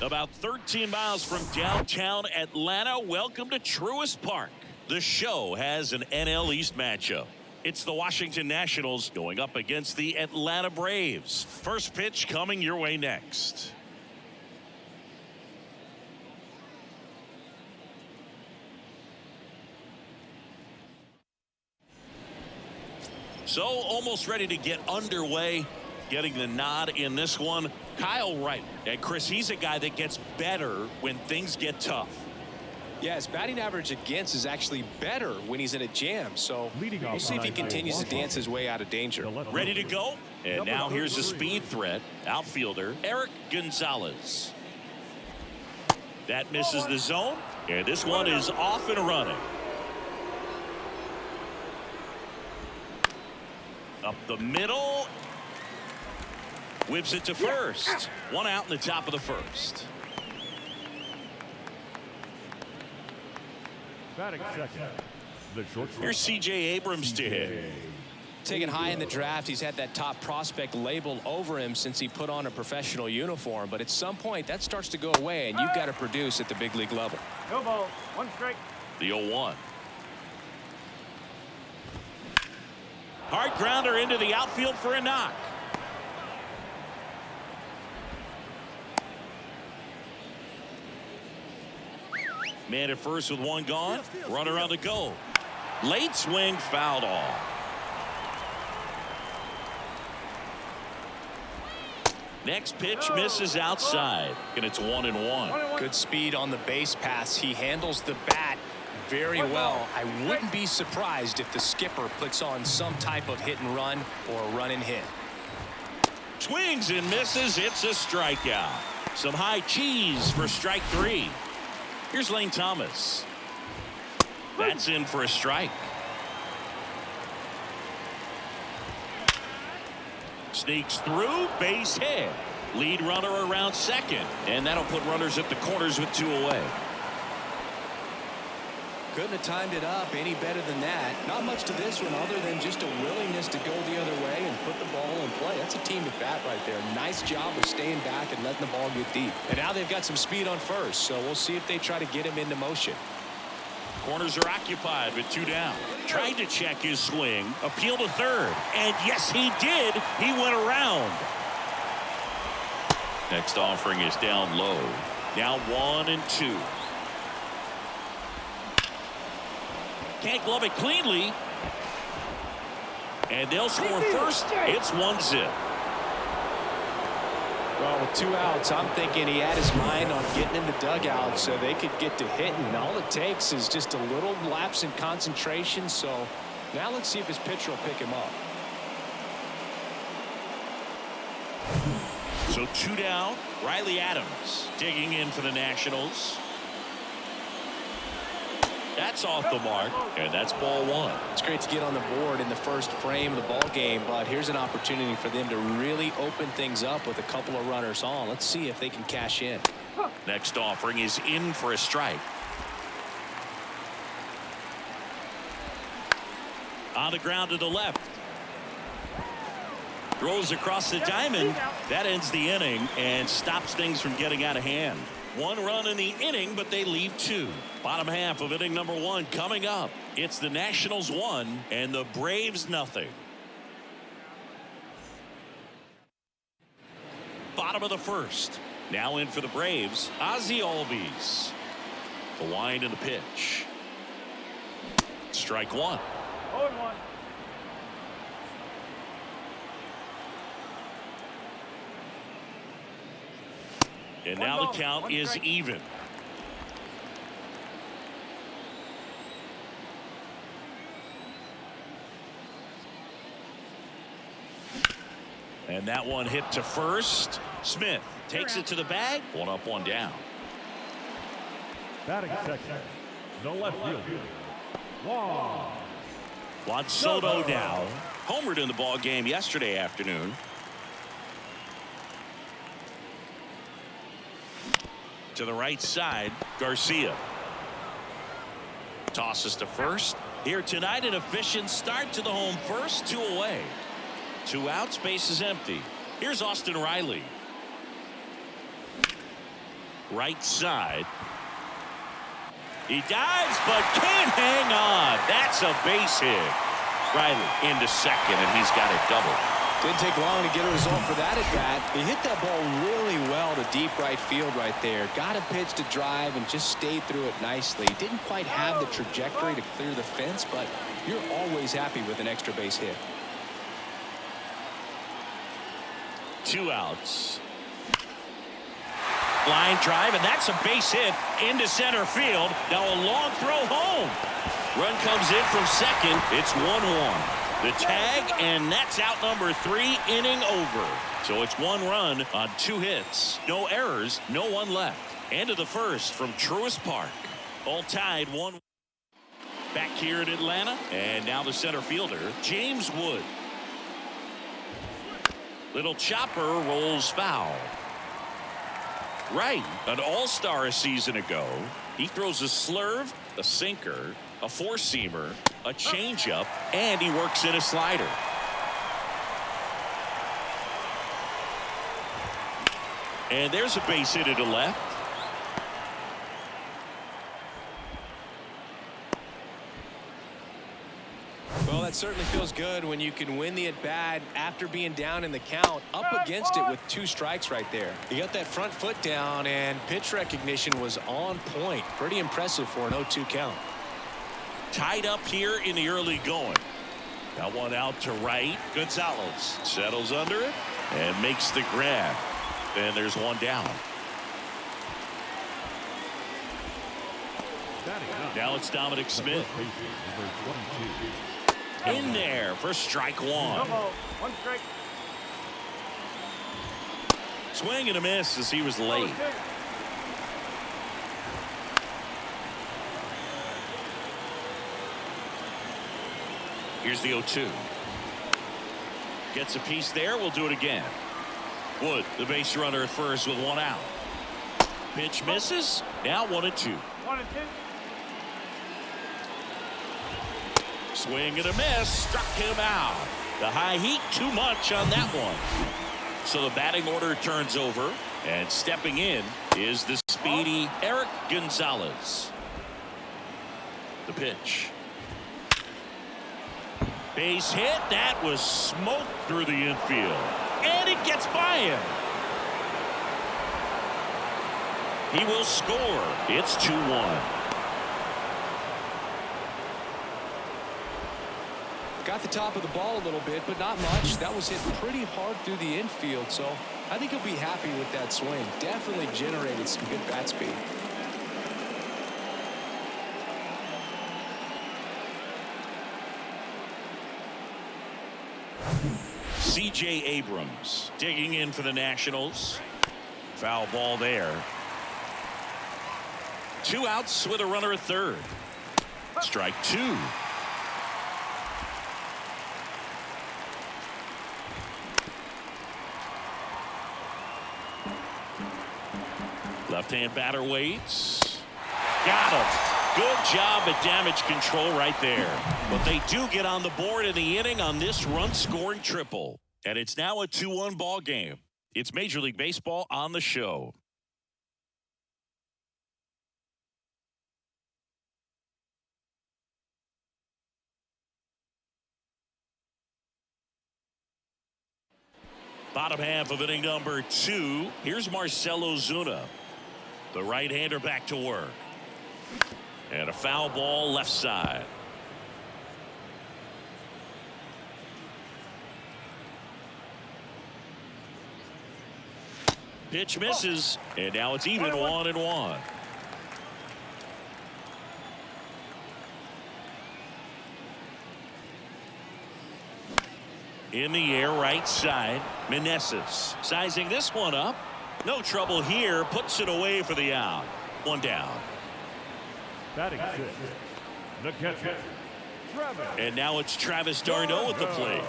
About 13 miles from downtown Atlanta, welcome to Truist Park. The show has an NL East matchup. It's the Washington Nationals going up against the Atlanta Braves. First pitch coming your way next. So almost ready to get underway. Getting the nod in this one, Kyle Wright. And Chris, he's a guy that gets better when things get tough. Yeah, his batting average against is actually better when he's in a jam. So we'll see if he continues to dance his way out of danger. Ready to go? And now here's a speed threat. Outfielder Eric Gonzalez. That misses the zone. And this one is off and running. Up the middle. Whips it to first. One out in the top of the first. Here's C.J. Abrams to hit. Taken high in the draft, he's had that top prospect label over him since he put on a professional uniform. But at some point, that starts to go away, and you've got to produce at the big league level. No ball, one strike. The 0-1. Hard grounder into the outfield for a knock. Man at first with one gone. Runner on the go. Late swing, fouled off. Next pitch misses outside, and it's 1-1. Good speed on the base pass. He handles the bat very well. I wouldn't be surprised if the skipper puts on some type of hit and run or a run and hit. Swings and misses. It's a strikeout. Some high cheese for strike 3. Here's Lane Thomas. That's in for a strike. Sneaks through, base hit. Lead runner around second. And that'll put runners at the corners with 2 away. Couldn't have timed it up any better than that. Not much to this one other than just a willingness to go the other way and put the ball in play. That's a team at bat right there. Nice job of staying back and letting the ball get deep. And now they've got some speed on first, so we'll see if they try to get him into motion. Corners are occupied with 2 down. Tried to check his swing. Appeal to third. And yes, he did. He went around. Next offering is down low. Now 1-2. Can't glove it cleanly. And they'll score first. It's 1-0. Well, with 2 outs, I'm thinking he had his mind on getting in the dugout so they could get to hitting. All it takes is just a little lapse in concentration. So now let's see if his pitcher will pick him up. So 2 down. Riley Adams digging in for the Nationals. That's off the mark, and that's ball 1. It's great to get on the board in the first frame of the ball game, but here's an opportunity for them to really open things up with a couple of runners on. Let's see if they can cash in. Next offering is in for a strike. On the ground to the left. Throws across the diamond. That ends the inning and stops things from getting out of hand. 1 run in the inning, but they leave 2. Bottom half of inning number 1 coming up. It's the Nationals 1 and the Braves nothing. Bottom of the first. Now in for the Braves, Ozzie Albies. The wind and the pitch. Strike 1. 0-1. And now the count is even. And that one hit to first. Smith takes it to the bag. 1 up, 1 down. Batting section. The left field. Juan Soto now. Homered in the ball game yesterday afternoon. To the right side, Garcia. Tosses to first. Here tonight, an efficient start to the home first. 2 away. 2 outs, base is empty. Here's Austin Riley. right side. He dives but can't hang on. That's a base hit. Riley into second, and he's got a double. Didn't take long to get a result for that at bat. He hit that ball really well to deep right field right there. Got a pitch to drive and just stayed through it nicely. Didn't quite have the trajectory to clear the fence, but you're always happy with an extra base hit. 2 outs. Line drive, and that's a base hit into center field. Now a long throw home. Run comes in from second. It's 1-1. The tag, and that's out number 3, inning over. So it's 1 run on 2 hits. No errors, no one left. End of the first from Truist Park. All tied 1. Back here in Atlanta, and now the center fielder, James Wood. Little chopper rolls foul. Right, an all-star a season ago. He throws a slurve, a sinker, a four-seamer, a changeup, and he works in a slider. And there's a base hit to left. Well, that certainly feels good when you can win the at-bat after being down in the count, up against it with 2 strikes right there. He got that front foot down, and pitch recognition was on point. Pretty impressive for an 0-2 count. Tied up here in the early going. Got one out to right. Gonzalez settles under it and makes the grab. And there's one down. Now it's Dominic Smith. In there for strike 1. 1 strike. Swing and a miss as he was late. Here's the 0-2. Gets a piece there. We'll do it again. Wood, the base runner at first with 1 out. Pitch misses. Now 1-2. 1-2. Swing and a miss. Struck him out. The high heat too much on that one. So the batting order turns over, and stepping in is the speedy Eric Gonzalez. The pitch. Base hit. That was smoked through the infield. And it gets by him. He will score. It's 2-1. Got the top of the ball a little bit, but not much. That was hit pretty hard through the infield, so I think he'll be happy with that swing. Definitely generated some good bat speed. C.J. Abrams digging in for the Nationals. Foul ball there. 2 outs with a runner at third. Strike 2. Left-hand batter waits. Got him. Good job at damage control right there. But they do get on the board in the inning on this run-scoring triple. And it's now a 2-1 ball game. It's Major League Baseball on the show. Bottom half of inning number 2. Here's Marcell Ozuna. The right-hander back to work. And a foul ball left side. Pitch misses, and now it's even 1-1. In the air, right side. Meneses sizing this one up. No trouble here. Puts it away for the out. 1 down. Batting 6. The catcher, Travis. And now it's Travis d'Arnaud at the plate.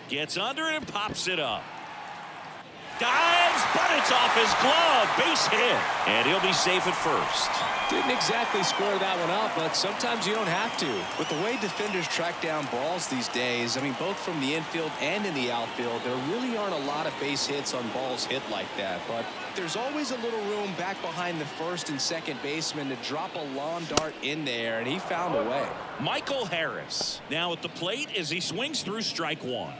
Gets under it and pops it up. Dives but it's off his glove. Base hit, and he'll be safe at first. Didn't exactly square that one up, but sometimes you don't have to. With the way defenders track down balls these days, I mean, both from the infield and in the outfield, there really aren't a lot of base hits on balls hit like that. But there's always a little room back behind the first and second baseman to drop a lawn dart in there, and he found a way. Michael Harris now at the plate as he swings through strike one.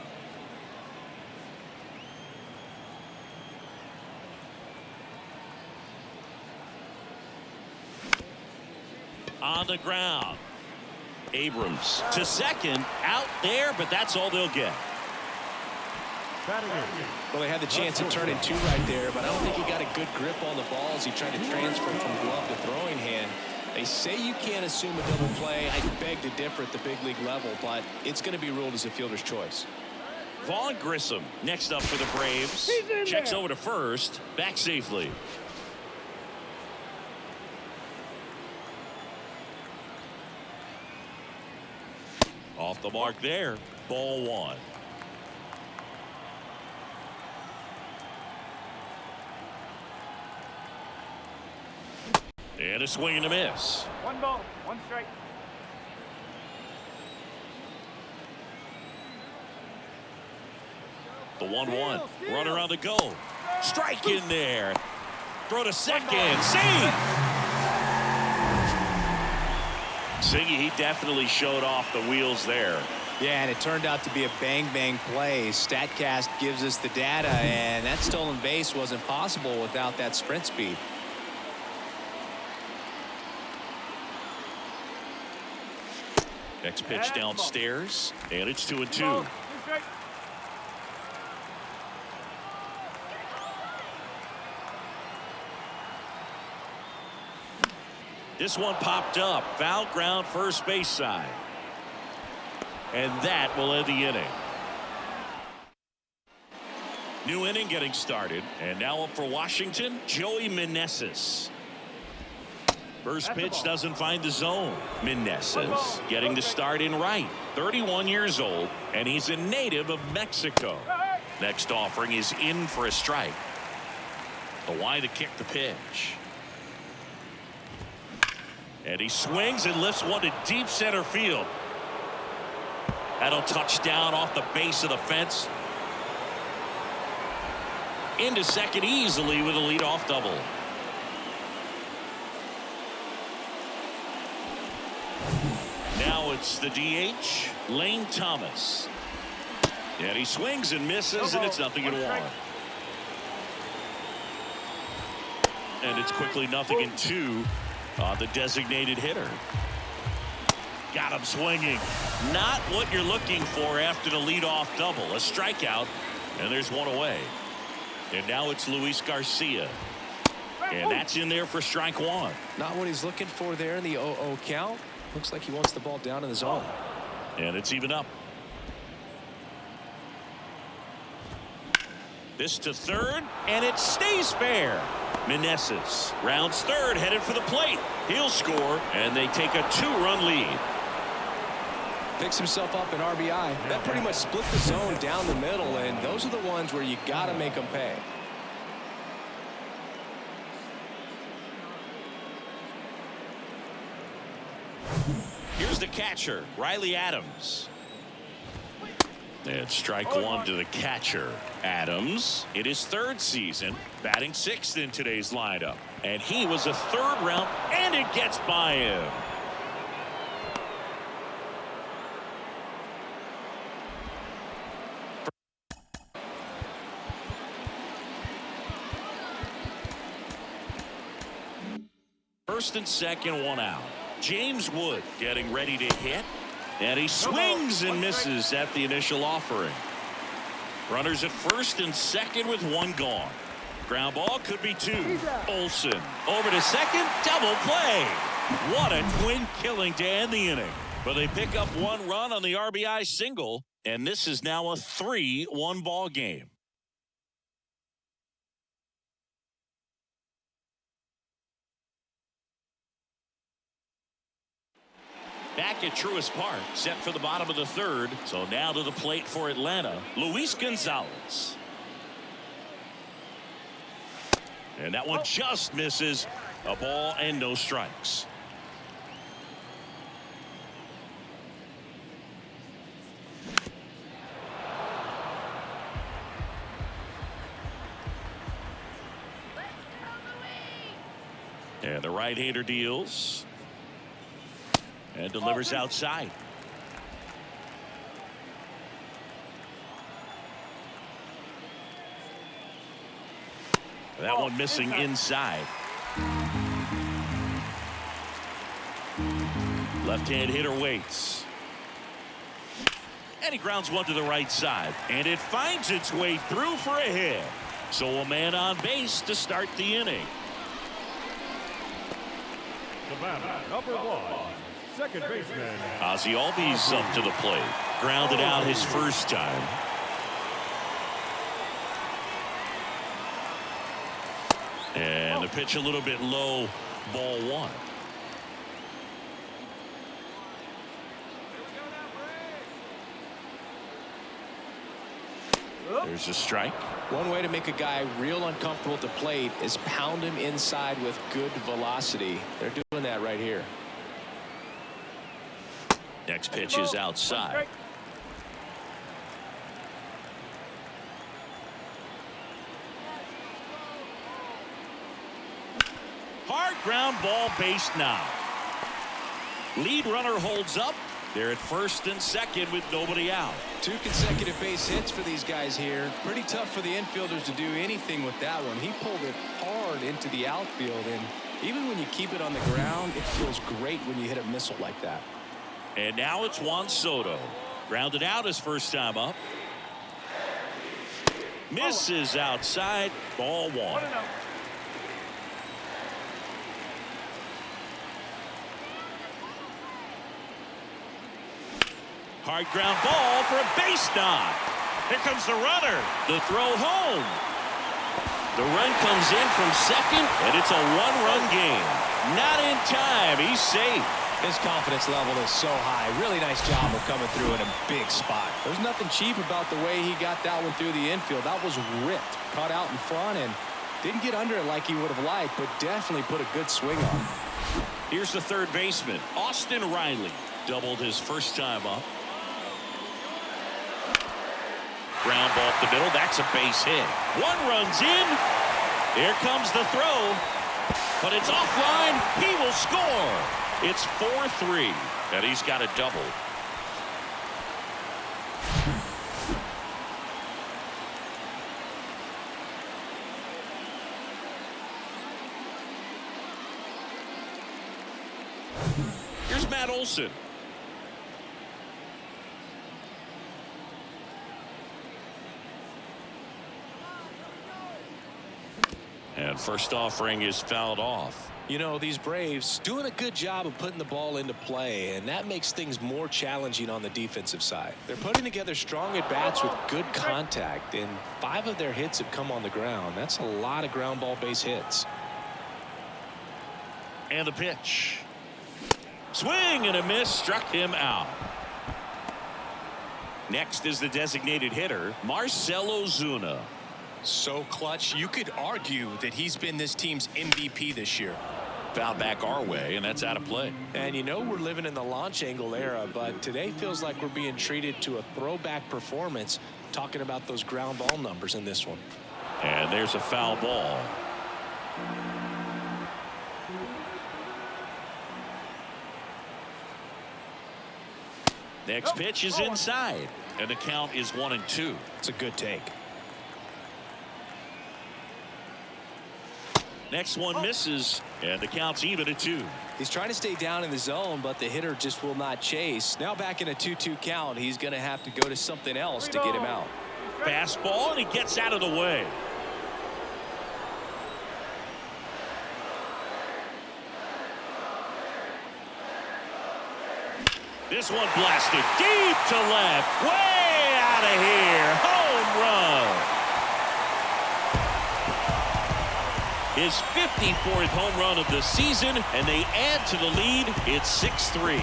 On the ground. Abrams to second, out there, but that's all they'll get. Well, they had the chance to turn in two right there, but I don't think he got a good grip on the ball as he tried to transfer from glove to throwing hand. They say you can't assume a double play. I beg to differ at the big league level, but it's going to be ruled as a fielder's choice. Vaughn Grissom next up for the Braves. Checks over to first, back safely. Off the mark there. Ball one. And a swing and a miss. 1 ball, 1 strike. The 1-1. Runner on the go. Strike in there. Throw to second. Save. Siggy, he definitely showed off the wheels there. Yeah, and it turned out to be a bang-bang play. StatCast gives us the data, and that stolen base wasn't possible without that sprint speed. Next pitch downstairs, and it's 2-2. This one popped up. Foul ground first base side. And that will end the inning. New inning getting started. And now up for Washington, Joey Meneses. First pitch doesn't find the zone. Meneses getting the start in right. 31 years old, and he's a native of Mexico. Next offering is in for a strike. The wide to kick the pitch. And he swings and lifts one to deep center field. That'll touch down off the base of the fence. Into second easily with a leadoff double. Now it's the DH, Lane Thomas. And he swings and misses, and it's 0-1. And it's quickly 0-2. The designated hitter. Got him swinging. Not what you're looking for after the leadoff double. A strikeout, and there's one away. And now it's Luis Garcia. And that's in there for strike one. Not what he's looking for there in the 0-0 count. Looks like he wants the ball down in the zone. And it's even up. This to third, and it stays fair. Meneses rounds third, headed for the plate. He'll score, and they take a 2-run lead. Picks himself up an RBI. That pretty much split the zone down the middle, and those are the ones where you got to make them pay. Here's the catcher, Riley Adams. And strike one to the catcher, Adams. In his third season, batting sixth in today's lineup. And he was a third round, and it gets by him. First and second, one out. James Wood getting ready to hit. And he swings and misses at the initial offering. Runners at first and second with one gone. Ground ball could be two. Olson over to second. Double play. What a twin killing to end the inning. But they pick up one run on the RBI single. And this is now a 3-1 ball game. Back at Truist Park, set for the bottom of the third. So now to the plate for Atlanta, Luis Gonzalez. And that one just misses. A ball and no strikes. And the right-hander deals and delivers outside. That one missing inside. Left-hand hitter waits. And he grounds one to the right side. And it finds its way through for a hit. So a man on base to start the inning. The batter, number 1, second baseman. Ozzie Albies up to the plate. Grounded out his first time. And the pitch a little bit low. Ball 1. There's a strike. One way to make a guy real uncomfortable at the plate is pound him inside with good velocity. They're doing that right here. Next pitch is outside. Hard ground ball, base now. Lead runner holds up. They're at first and second with nobody out. 2 consecutive base hits for these guys here. Pretty tough for the infielders to do anything with that one. He pulled it hard into the outfield, and even when you keep it on the ground, it feels great when you hit a missile like that. And now it's Juan Soto. Grounded out his first time up. Misses outside. Ball 1. Hard ground ball for a base knock. Here comes the runner. The throw home. The run comes in from second, and it's a 1-run game. Not in time. He's safe. His confidence level is so high. Really nice job of coming through in a big spot. There's nothing cheap about the way he got that one through the infield. That was ripped. Caught out in front and didn't get under it like he would have liked, but definitely put a good swing on. Here's the third baseman, Austin Riley. Doubled his first time up. Ground ball up the middle. That's a base hit. One runs in. Here comes the throw. But it's offline. He will score. It's 4-3. And he's got a double. Here's Matt Olson. And first offering is fouled off. You know, these Braves doing a good job of putting the ball into play, and that makes things more challenging on the defensive side. They're putting together strong at-bats with good contact, and 5 of their hits have come on the ground. That's a lot of ground ball base hits. And the pitch. Swing and a miss, struck him out. Next is the designated hitter, Marcell Ozuna. So clutch, you could argue that he's been this team's MVP this year. Foul back our way, and that's out of play. And you know we're living in the launch angle era, but today feels like we're being treated to a throwback performance, talking about those ground ball numbers in this one. And there's a foul ball. Next pitch is inside, and the count is 1-2. It's a good take. Next one misses, and the count's even at 2. He's trying to stay down in the zone, but the hitter just will not chase. Now back in a 2-2 count, he's going to have to go to something else to get him out. Fastball, and he gets out of the way. This one blasted deep to left, way out of here. Home run. His 54th home run of the season, and they add to the lead. It's 6-3.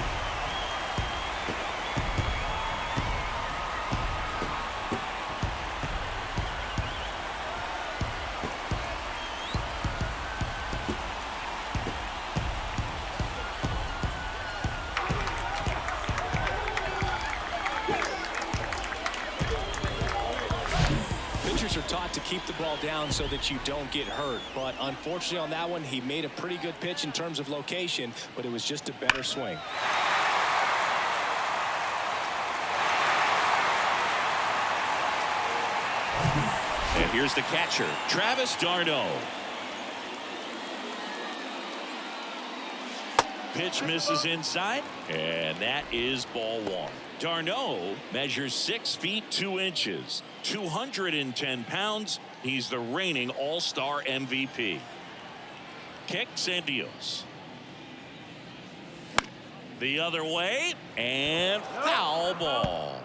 Pitchers are taught to keep the ball down so that you don't get hurt. But unfortunately on that one, he made a pretty good pitch in terms of location, but it was just a better swing. And here's the catcher, Travis d'Arnaud. Pitch misses inside, and that is ball one. d'Arnaud measures 6 feet 2 inches, 210 pounds. He's the reigning All-Star MVP. Kicks and deals. The other way, and foul ball.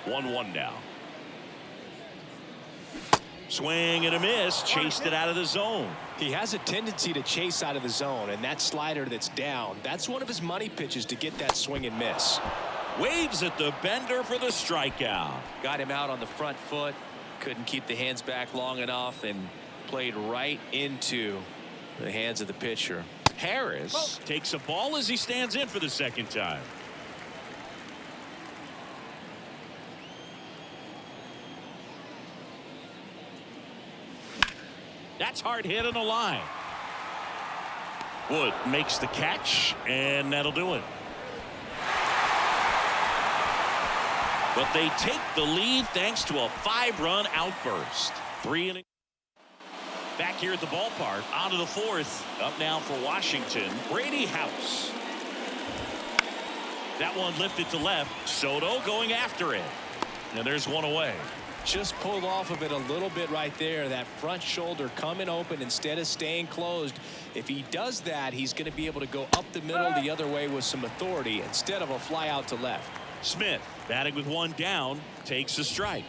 One now. Swing and a miss, chased it out of the zone. He has a tendency to chase out of the zone, and that slider that's down, that's one of his money pitches to get that swing and miss. Waves at the bender for the strikeout. Got him out on the front foot, couldn't keep the hands back long enough, and played right into the hands of the pitcher. Harris takes a ball as he stands in for the second time. That's hard hit on the line. Wood makes the catch, and that'll do it. But they take the lead thanks to a 5-run outburst. 3 innings. Back here at the ballpark, on to the 4th. Up now for Washington, Brady House. That one lifted to left. Soto going after it. And there's one away. Just pulled off of it a little bit right there. That front shoulder coming open instead of staying closed. If he does that, he's going to be able to go up the middle the other way with some authority instead of a fly out to left. Smith batting with 1 down, takes a strike.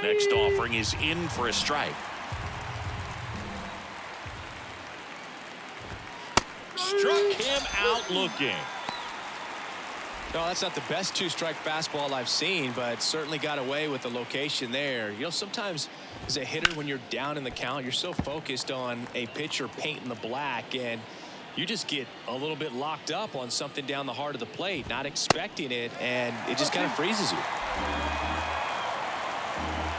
Next offering is in for a strike. Struck him out looking. No, that's not the best 2-strike fastball I've seen, but certainly got away with the location there. You know, sometimes as a hitter, when you're down in the count, you're so focused on a pitcher painting the black, and you just get a little bit locked up on something down the heart of the plate, not expecting it, and it just kind of freezes you.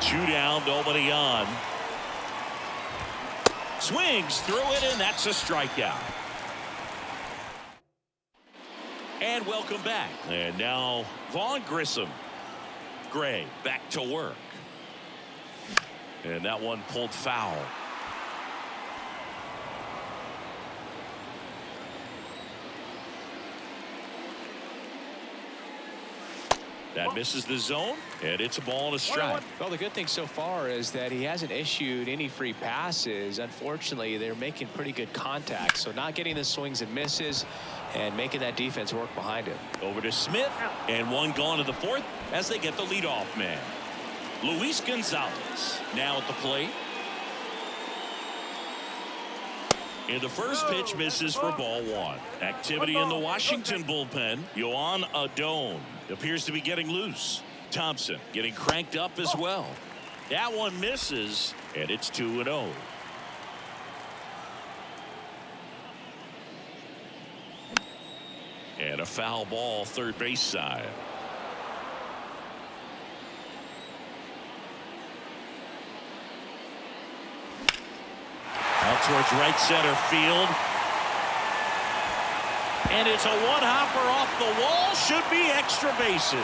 2 down, nobody on. Swings through it, and that's a strikeout. And welcome back. And now Vaughn Grissom. Gray back to work. And that one pulled foul. That misses the zone, and it's a ball and a strike. Well, the good thing so far is that he hasn't issued any free passes. Unfortunately, they're making pretty good contact, so not getting the swings and misses and making that defense work behind him. Over to Smith, and one gone to the 4th as they get the leadoff man. Luis Gonzalez now at the plate. And the first pitch misses for ball 1. Activity in the Washington bullpen. Juan Adon appears to be getting loose. Thompson getting cranked up as well. That one misses, and it's 2-0. And a foul ball, third base side. Out towards right center field. And it's a one-hopper off the wall. Should be extra bases.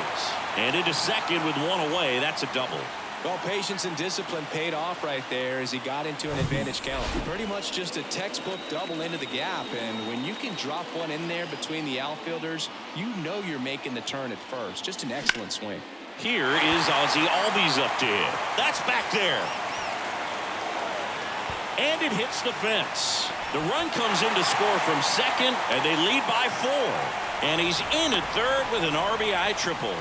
And into second with 1 away. That's a double. Well, patience and discipline paid off right there as he got into an advantage count. Pretty much just a textbook double into the gap. And when you can drop one in there between the outfielders, you know you're making the turn at first. Just an excellent swing. Here is Ozzie Albies up to hit. That's back there. And it hits the fence. The run comes in to score from second, and they lead by 4. And he's in at third with an RBI triple.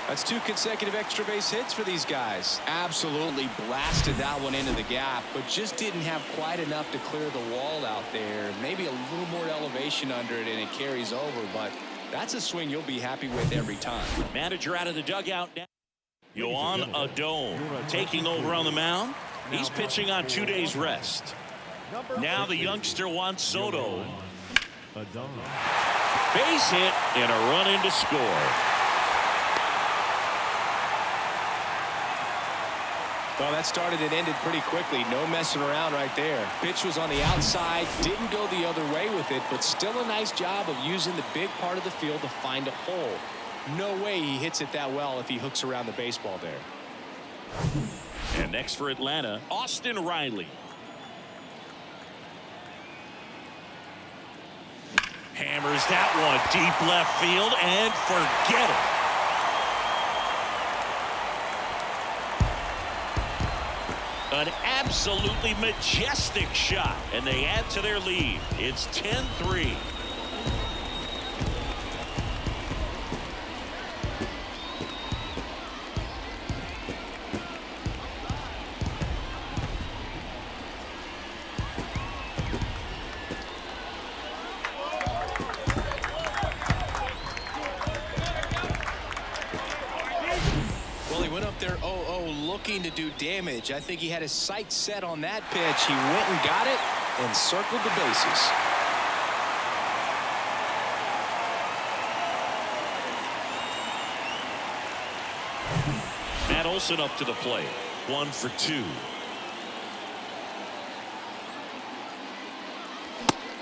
That's 2 consecutive extra base hits for these guys. Absolutely blasted that one into the gap, but just didn't have quite enough to clear the wall out there. Maybe a little more elevation under it, and it carries over, but that's a swing you'll be happy with every time. Manager out of the dugout now. Juan Adon taking over on the mound. He's pitching on 2 days rest. Now the youngster Juan Soto. Base hit and a run in to score. Well, that started and ended pretty quickly. No messing around right there. Pitch was on the outside. Didn't go the other way with it, but still a nice job of using the big part of the field to find a hole. No way he hits it that well if he hooks around the baseball there. And next for Atlanta, Austin Riley. Hammers that one deep left field and forget it. An absolutely majestic shot, and they add to their lead. It's 10-3. Looking to do damage. I think he had his sights set on that pitch. He went and got it and circled the bases. Matt Olson up to the plate. 1 for 2.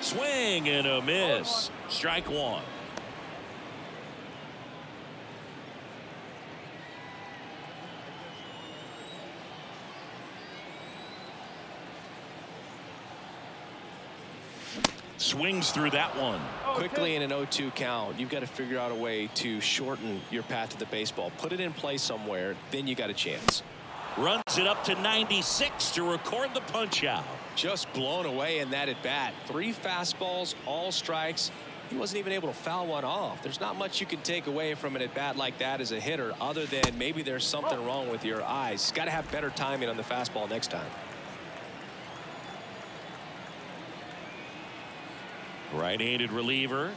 Swing and a miss. Strike one. Swings through that one. Quickly in an 0-2 count, you've got to figure out a way to shorten your path to the baseball. Put it in play somewhere, then you got a chance. Runs it up to 96 to record the punch out. Just blown away in that at bat. 3 fastballs, all strikes. He wasn't even able to foul one off. There's not much you can take away from an at bat like that as a hitter, other than maybe there's something wrong with your eyes. Got to have better timing on the fastball next time. Right-handed reliever.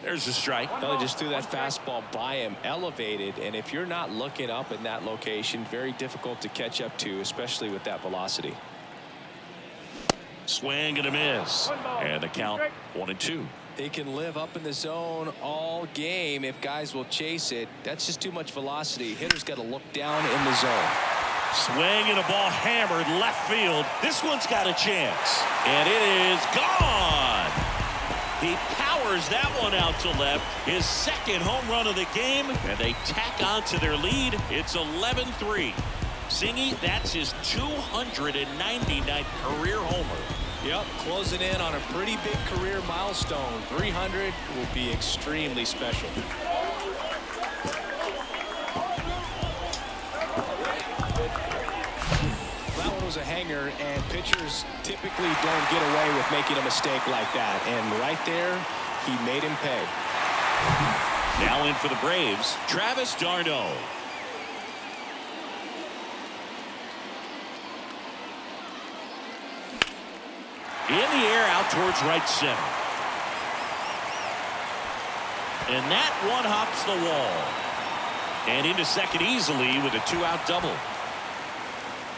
There's a strike. Well, he just threw that fastball by him, elevated, and if you're not looking up in that location, very difficult to catch up to, especially with that velocity. Swing and a miss. And the count 1-2. He can live up in the zone all game if guys will chase it. That's just too much velocity. Hitter's got to look down in the zone. Swing and a ball hammered left field. This one's got a chance. And it is gone. He powers that one out to left. His second home run of the game. And they tack on to their lead. It's 11-3. Singy, that's his 299th career homer. Yep, closing in on a pretty big career milestone. 300 will be extremely special. That one was a hanger, and pitchers typically don't get away with making a mistake like that. And right there, he made him pay. Now in for the Braves, Travis d'Arnaud. In the air out towards right center. And that one hops the wall. And into second easily with a 2-out double.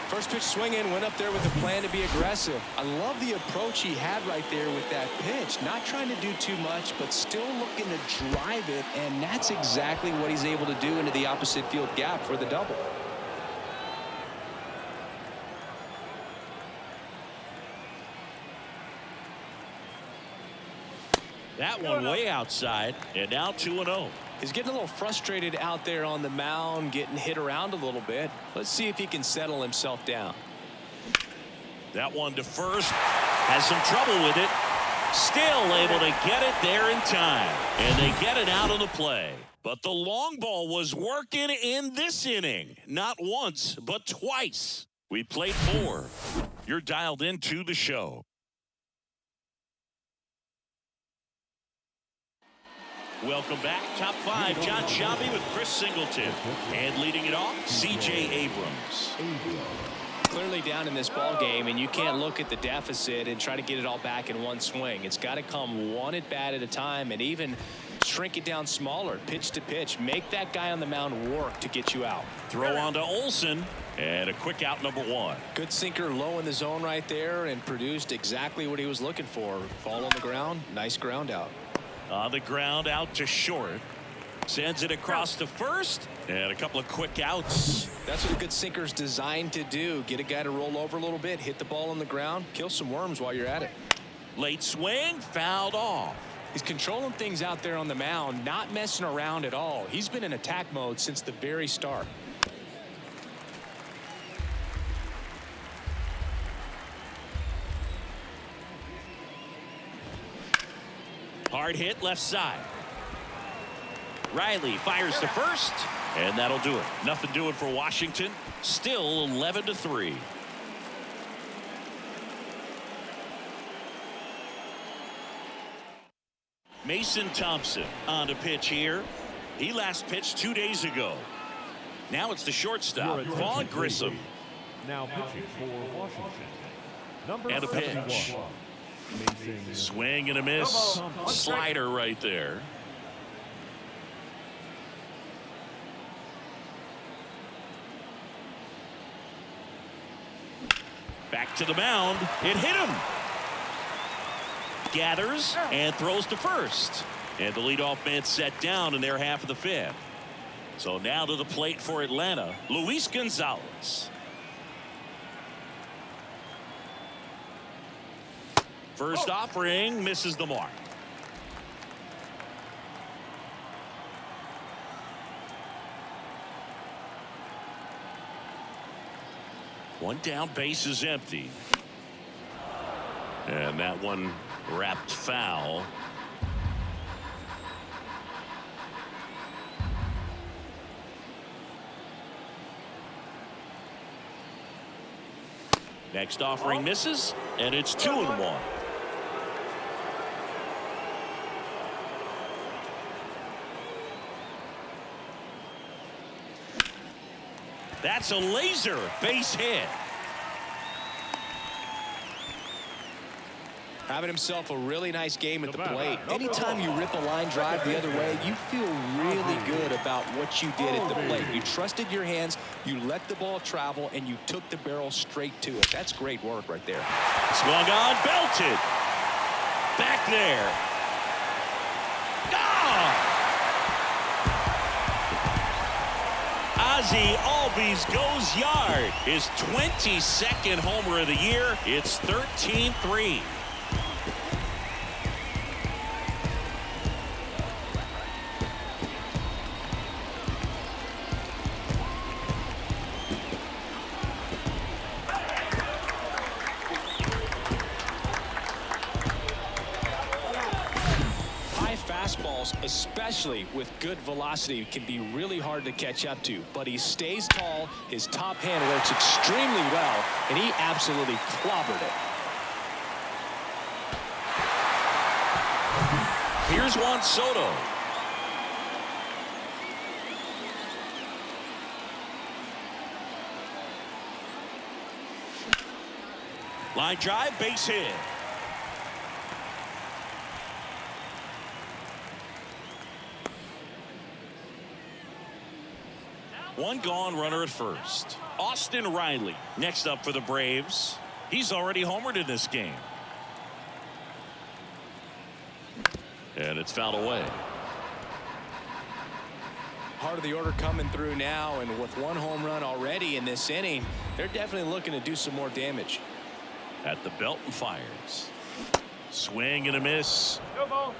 First pitch swinging, went up there with a plan to be aggressive. I love the approach he had right there with that pitch. Not trying to do too much, but still looking to drive it. And that's exactly what he's able to do into the opposite field gap for the double. That one way outside, and now 2-0. He's getting a little frustrated out there on the mound, getting hit around a little bit. Let's see if he can settle himself down. That one to first. Has some trouble with it. Still able to get it there in time. And they get it out of the play. But the long ball was working in this inning. Not once, but twice. We played 4. You're dialed into the show. Welcome back. Top 5, John Shelby with Chris Singleton. And leading it off, C.J. Abrams. Clearly down in this ball game, and you can't look at the deficit and try to get it all back in one swing. It's got to come one at bat at a time, and even shrink it down smaller, pitch to pitch. Make that guy on the mound work to get you out. Throw on to Olson, and a quick out number 1. Good sinker low in the zone right there, and produced exactly what he was looking for. Ball on the ground, nice ground out. On the ground, out to short. Sends it across to first. And a couple of quick outs. That's what a good sinker's designed to do. Get a guy to roll over a little bit, hit the ball on the ground, kill some worms while you're at it. Late swing, fouled off. He's controlling things out there on the mound, not messing around at all. He's been in attack mode since the very start. Hard hit left side. Riley fires to first, and that'll do it. Nothing doing for Washington. Still 11-3. Mason Thompson on to pitch here. He last pitched 2 days ago. Now it's the shortstop, Vaughn Grissom. Now pitching for Washington. Number And a pitch. 71. Swing and a miss. Slider right there. Back to the mound. It hit him. Gathers and throws to first. And the leadoff man set down in their half of the fifth. So now to the plate for Atlanta, Luis Gonzalez. First offering misses the mark. One down, base is empty. And that one wrapped foul. Next offering misses, and it's 2-1. That's a laser base hit. Having himself a really nice game at the plate. Anytime you rip a line drive the other way, you feel really good about what you did at the plate. You trusted your hands, you let the ball travel, and you took the barrel straight to it. That's great work right there. Swung on, belted. Back there. Ah! Ozzie Albies goes yard. His 22nd homer of the year. It's 13-3. Fastballs, especially with good velocity, can be really hard to catch up to, but he stays tall. His top hand works extremely well, and he absolutely clobbered it. Here's Juan Soto. Line drive, base hit. One gone, runner at first. Austin Riley next up for the Braves. He's already homered in this game. And it's fouled away. Part of the order coming through now, and with one home run already in this inning, they're definitely looking to do some more damage. At the belt and fires. Swing and a miss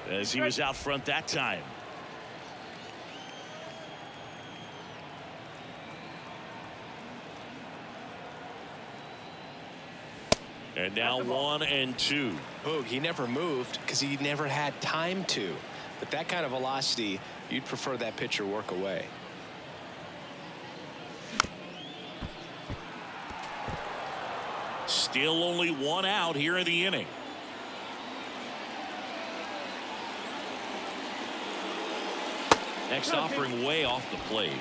as he was out front that time. And now 1-2. Boog, he never moved because he never had time to. But that kind of velocity, you'd prefer that pitcher work away. Still only one out here in the inning. Next offering way off the plate.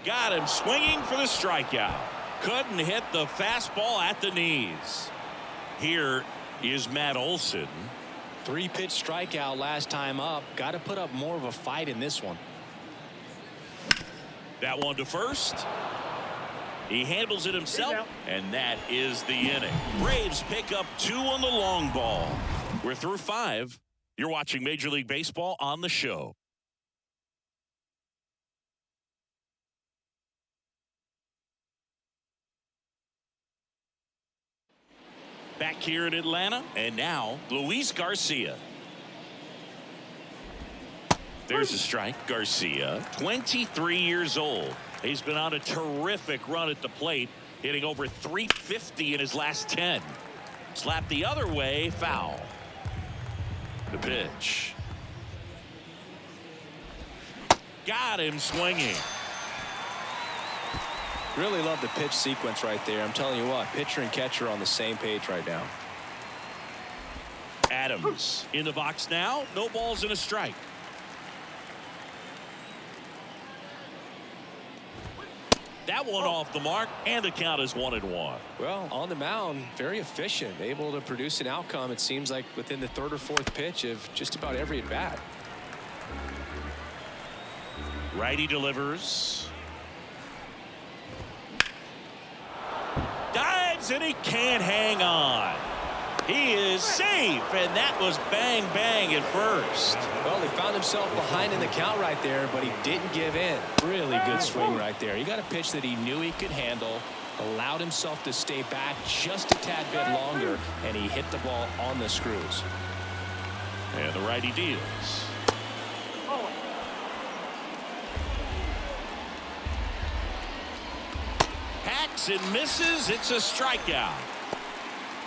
Got him swinging for the strikeout. Couldn't hit the fastball at the knees. Here is Matt Olson. 3-pitch strikeout last time up. Got to put up more of a fight in this one. That one to first. He handles it himself, and that is the inning. Braves pick up 2 on the long ball. We're through 5. You're watching Major League Baseball on the show. Back here in Atlanta, and now Luis Garcia. There's a strike. Garcia, 23 years old. He's been on a terrific run at the plate, hitting over 350 in his last 10. Slap the other way, foul. The pitch. Got him swinging. Really love the pitch sequence right there. I'm telling you what, pitcher and catcher are on the same page right now. Adams in the box now. No balls and a strike. That one off the mark, and the count is 1-1. Well, on the mound, very efficient, able to produce an outcome, it seems like, within the 3rd or 4th pitch of just about every at bat. Righty delivers. Dives, and he can't hang on. He is safe, and that was bang bang at first. Well, he found himself behind in the count right there, but he didn't give in. Really good swing right there. He got a pitch that he knew he could handle, allowed himself to stay back just a tad bit longer, and he hit the ball on the screws. And the righty deals. Hacks and misses. It's a strikeout.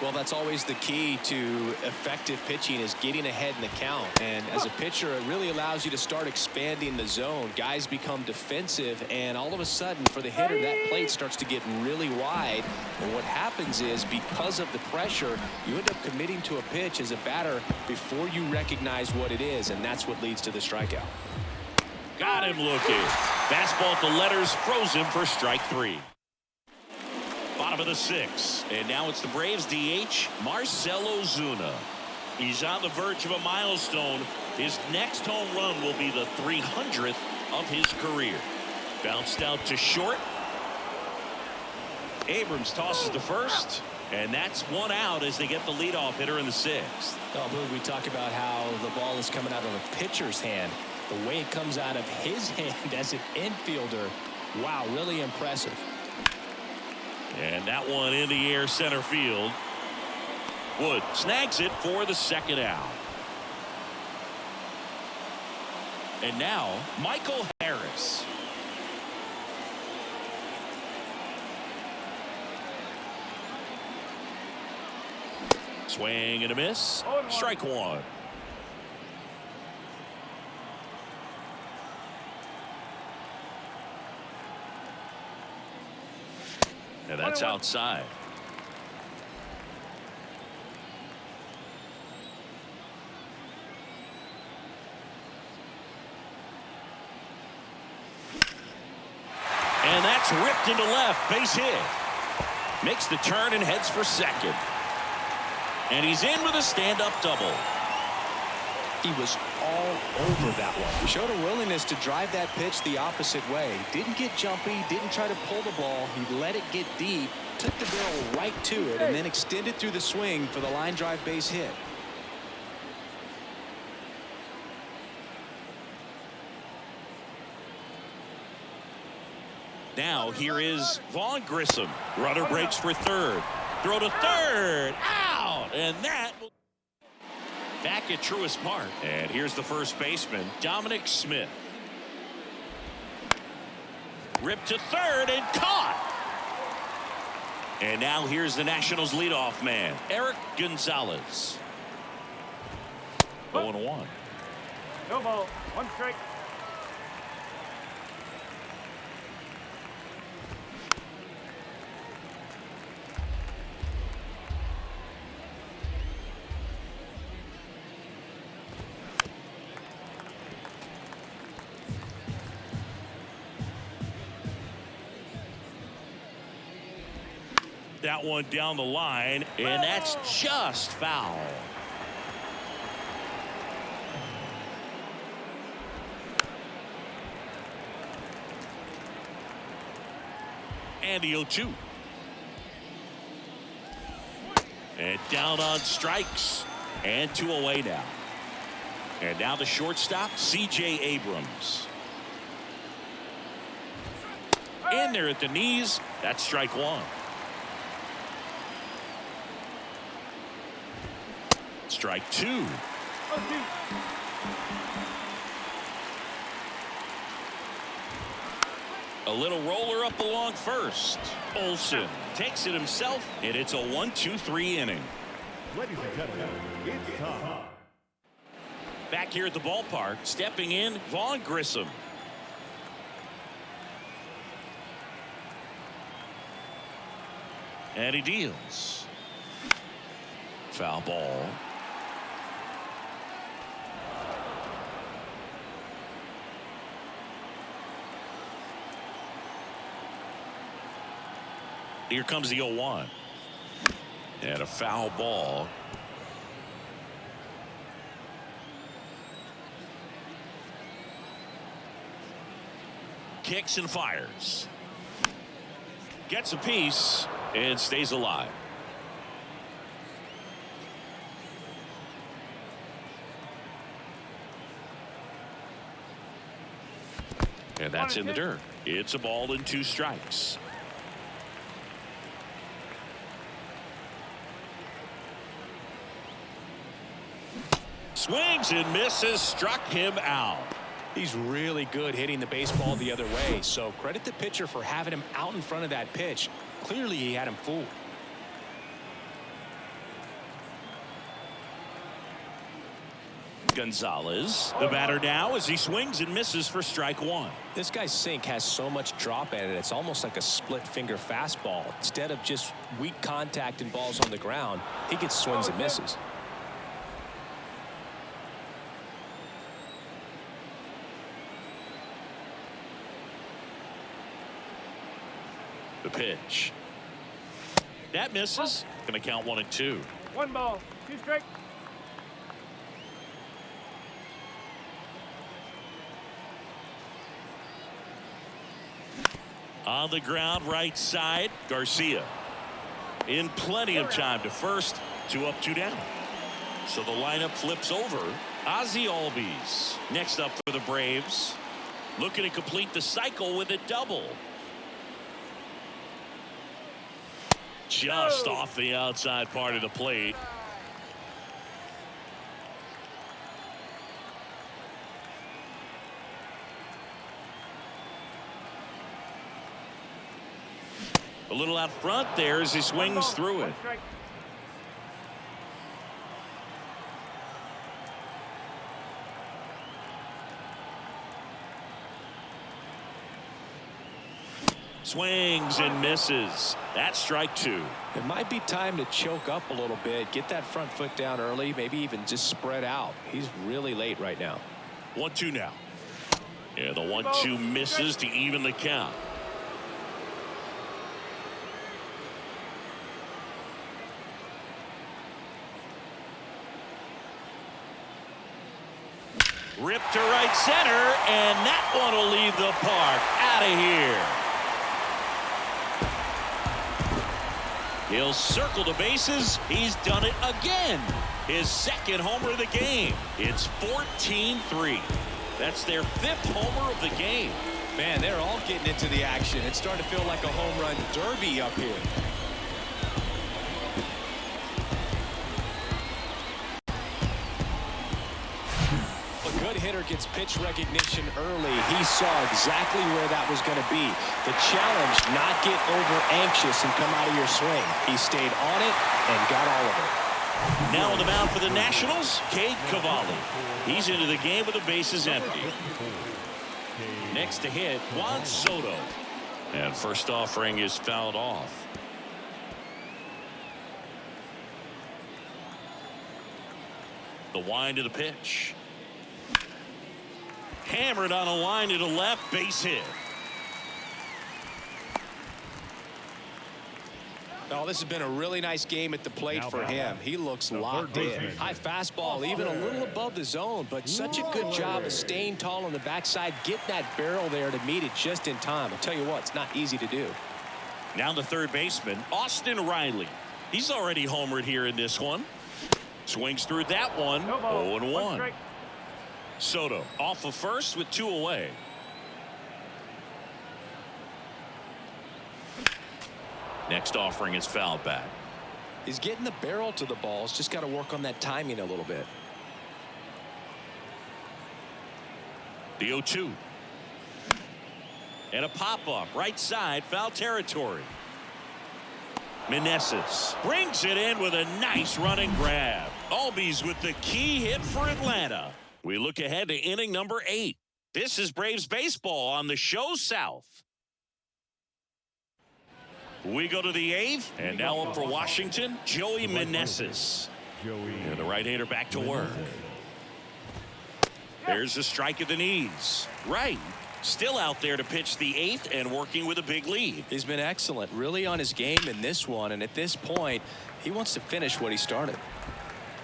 Well, that's always the key to effective pitching, is getting ahead in the count. And as a pitcher, it really allows you to start expanding the zone. Guys become defensive, and all of a sudden, for the hitter, that plate starts to get really wide. And what happens is, because of the pressure, you end up committing to a pitch as a batter before you recognize what it is, and that's what leads to the strikeout. Got him looking. Fastball at the letters, froze him for strike 3. Bottom of the 6th, and now it's the Braves DH, Marcell Ozuna. He's on the verge of a milestone. His next home run will be the 300th of his career. Bounced out to short. Abrams tosses to first, and that's 1 out as they get the leadoff hitter in the 6th. Oh, Boog, we talk about how the ball is coming out of a pitcher's hand. The way it comes out of his hand as an infielder, wow, really impressive. And that one in the air center field. Wood snags it for the 2nd out. And now Michael Harris. Swing and a miss. Strike 1. And that's outside. And that's ripped into left. Base hit. Makes the turn and heads for second. And he's in with a stand-up double. He was all over that one. He showed a willingness to drive that pitch the opposite way. Didn't get jumpy, didn't try to pull the ball. He let it get deep, took the barrel right to it, and then extended through the swing for the line drive base hit. Now here is Vaughn Grissom. Runner breaks for third. Throw to third. Out. And that will back at Truist Park. And here's the first baseman, Dominic Smith. Ripped to third and caught. And now here's the Nationals leadoff man, Eric Gonzalez. 0-1. No ball. 1 strike. That one down the line, and that's just foul. And the 0-2. And down on strikes. And 2 away now. And now the shortstop, C.J. Abrams. In there at the knees. That's strike 1. Strike 2. A little roller up along first. Olson takes it himself, and it's a 1-2-3 inning. Ladies and gentlemen, it's time. Back here at the ballpark, stepping in, Vaughn Grissom. And he deals. Foul ball. Here comes the 0-1. And a foul ball. Kicks and fires. Gets a piece and stays alive. And that's in the dirt. It's a ball and 2 strikes. Swings and misses, struck him out. He's really good hitting the baseball the other way, so credit the pitcher for having him out in front of that pitch. Clearly he had him fooled. Gonzalez, the batter now, as he swings and misses for strike 1. This guy's sink has so much drop at it, it's almost like a split finger fastball. Instead of just weak contact and balls on the ground, he gets swings and misses. The pitch. That misses. Going to count 1 and 2. 1 ball, 2 strikes. On the ground, right side, Garcia. In plenty of time to first. 2 up, 2 down. So the lineup flips over. Ozzie Albies next up for the Braves. Looking to complete the cycle with a double. Just off the outside part of the plate. A little out front there as he swings through it. Swings and misses. That's strike 2. It might be time to choke up a little bit, get that front foot down early, maybe even just spread out. He's really late right now. 1-2 now. Yeah, the 1-2 misses to even the count. Ripped to right center, and that one will leave the park. Out of here. He'll circle the bases. He's done it again. His 2nd homer of the game. It's 14-3. That's their 5th homer of the game. Man, they're all getting into the action. It's starting to feel like a home run derby up here. Hitter gets pitch recognition early. He saw exactly where that was going to be. The challenge, not get over anxious and come out of your swing. He stayed on it and got all of it. Now on the mound for the Nationals, Cade Cavalli. He's into the game with the bases empty. Next to hit, Juan Soto. And first offering is fouled off. The wind of the pitch. Hammered on a line to the left, base hit. Oh, this has been a really nice game at the plate for him. He looks locked in. High fastball, even a little above the zone, but such a good job of staying tall on the backside, getting that barrel there to meet it just in time. I'll tell you what, it's not easy to do. Now the third baseman, Austin Riley. He's already homered here in this one. Swings through that one. 0-1. Soto off of first with 2 away. Next offering is fouled back. He's getting the barrel to the ball. He's just got to work on that timing a little bit. The 0-2. And a pop-up right side, foul territory. Meneses brings it in with a nice running grab. Albies with the key hit for Atlanta. We look ahead to inning number 8. This is Braves baseball on the show South. We go to the 8th, and now up for Washington, Joey Meneses. And the right-hander back to work. There's a strike at the knees. Right. Still out there to pitch the 8th and working with a big lead. He's been excellent, really on his game in this one, and at this point he wants to finish what he started.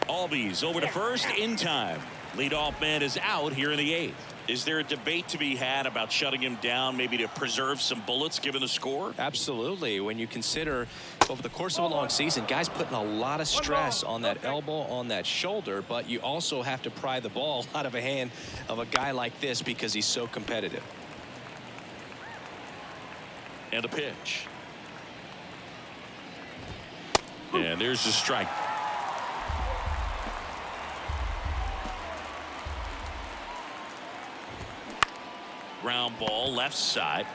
Albies over to first in time. Leadoff man is out here in the 8th. Is there a debate to be had about shutting him down, maybe to preserve some bullets given the score? Absolutely. When you consider over the course of a long season, guys putting a lot of stress on that elbow, on that shoulder, but you also have to pry the ball out of a hand of a guy like this because he's so competitive. And a pitch. And there's the strike. Ground ball left side.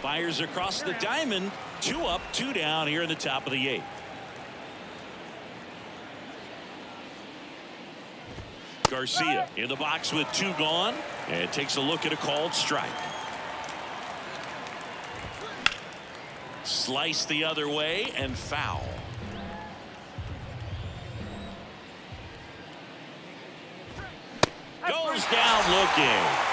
Fires across the diamond. 2 up, 2 down here in the top of the 8th. Garcia in the box with 2 gone and takes a look at a called strike. Slice the other way and foul. Goes down looking.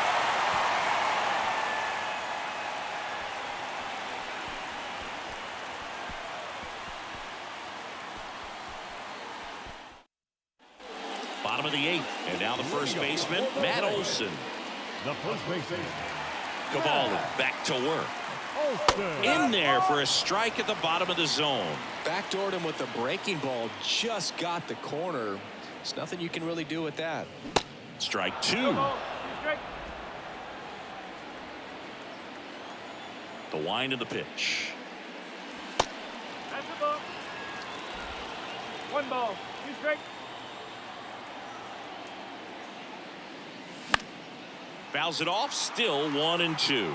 Bottom of the 8th, and now the first baseman, Matt Olson. The first baseman. Cavalli back to work. In there for a strike at the bottom of the zone. Backdoored him with the breaking ball, just got the corner. There's nothing you can really do with that. Strike 2. The wind of the pitch. That's the ball. 1 ball, 2 strikes. Fouls it off, still 1-2.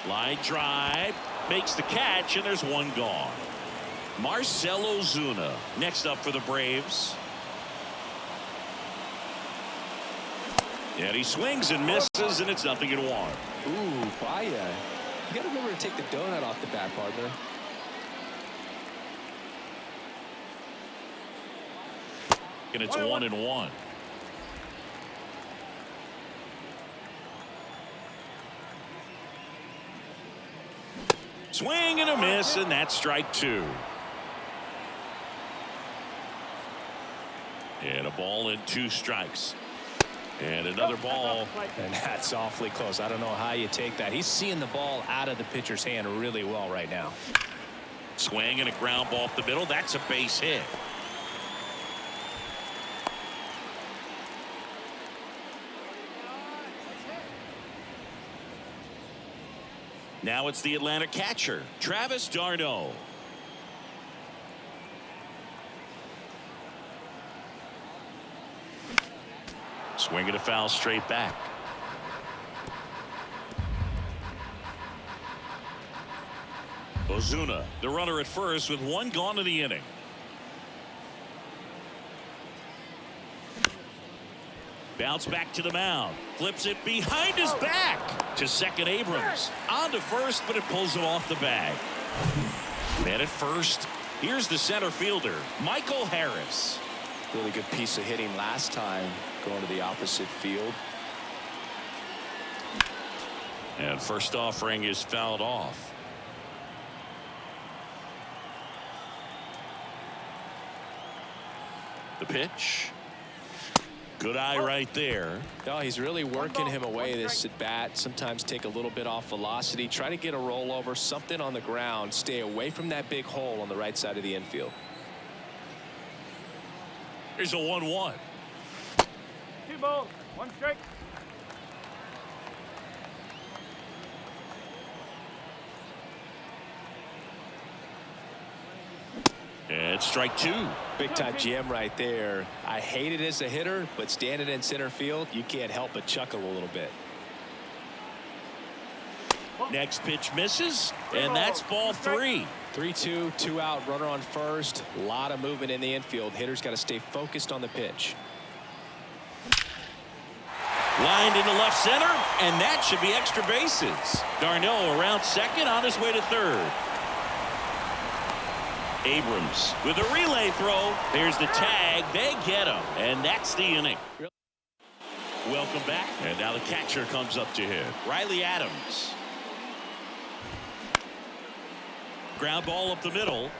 Line drive, makes the catch, and there's 1 gone. Marcell Ozuna next up for the Braves. And he swings and misses, and it's 0-1. Ooh, Baya. You got to remember to take the donut off the bat, partner. And it's 1-1. Swing and a miss, and that's strike 2. And a ball and 2 strikes. And another ball. And that's awfully close. I don't know how you take that. He's seeing the ball out of the pitcher's hand really well right now. Swing and a ground ball up the middle. That's a base hit. Now it's the Atlanta catcher, Travis d'Arnaud. Swing and a foul straight back. Ozuna, the runner at first with 1 gone in the inning. Bounce back to the mound. Flips it behind his back to second Abrams. On to first, but it pulls him off the bag. Man at first. Here's the center fielder, Michael Harris. Really good piece of hitting last time, going to the opposite field. And first offering is fouled off. The pitch. Good eye right there. No, he's really working him away this at bat. Sometimes take a little bit off velocity. Try to get a rollover, something on the ground. Stay away from that big hole on the right side of the infield. Here's a 1-1. 2 balls, 1 strike. And strike 2. Big time jam right there. I hate it as a hitter, but standing in center field, you can't help but chuckle a little bit. Next pitch misses, and that's ball 3. 3-2, 2 out, runner on first. A lot of movement in the infield. Hitter's got to stay focused on the pitch. Lined into left center, and that should be extra bases. Darno around second, on his way to third. Abrams with a relay throw. There's the tag. They get him, and that's the inning. Welcome back, and now the catcher comes up to hit. Riley Adams. Ground ball up the middle.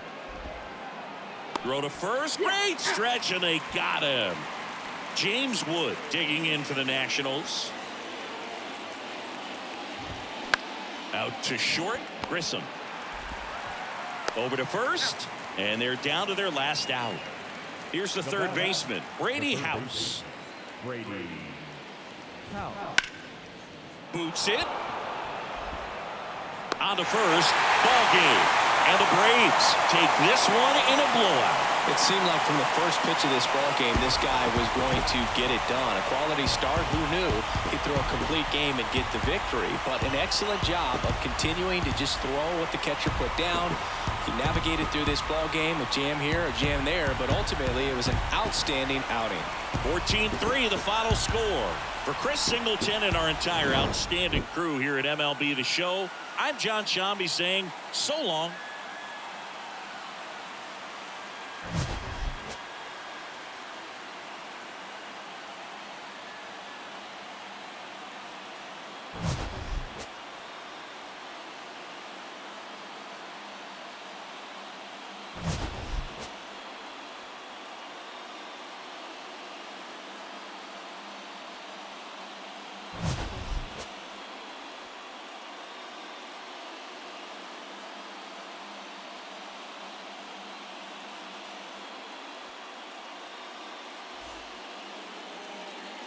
Throw to first. Great stretch, and they got him. James Wood digging in for the Nationals. Out to short. Grissom. Over to first, and they're down to their last out. Here's the third baseman, Brady House. Brady House. Boots it. On to first. Ball game. And the Braves take this one in a blowout. It seemed like from the first pitch of this ball game, this guy was going to get it done. A quality start, who knew? He'd throw a complete game and get the victory. But an excellent job of continuing to just throw what the catcher put down. He navigated through this ball game, a jam here, a jam there, but ultimately it was an outstanding outing. 14-3, the final score. For Chris Singleton and our entire outstanding crew here at MLB The Show, I'm John Shambi saying so long.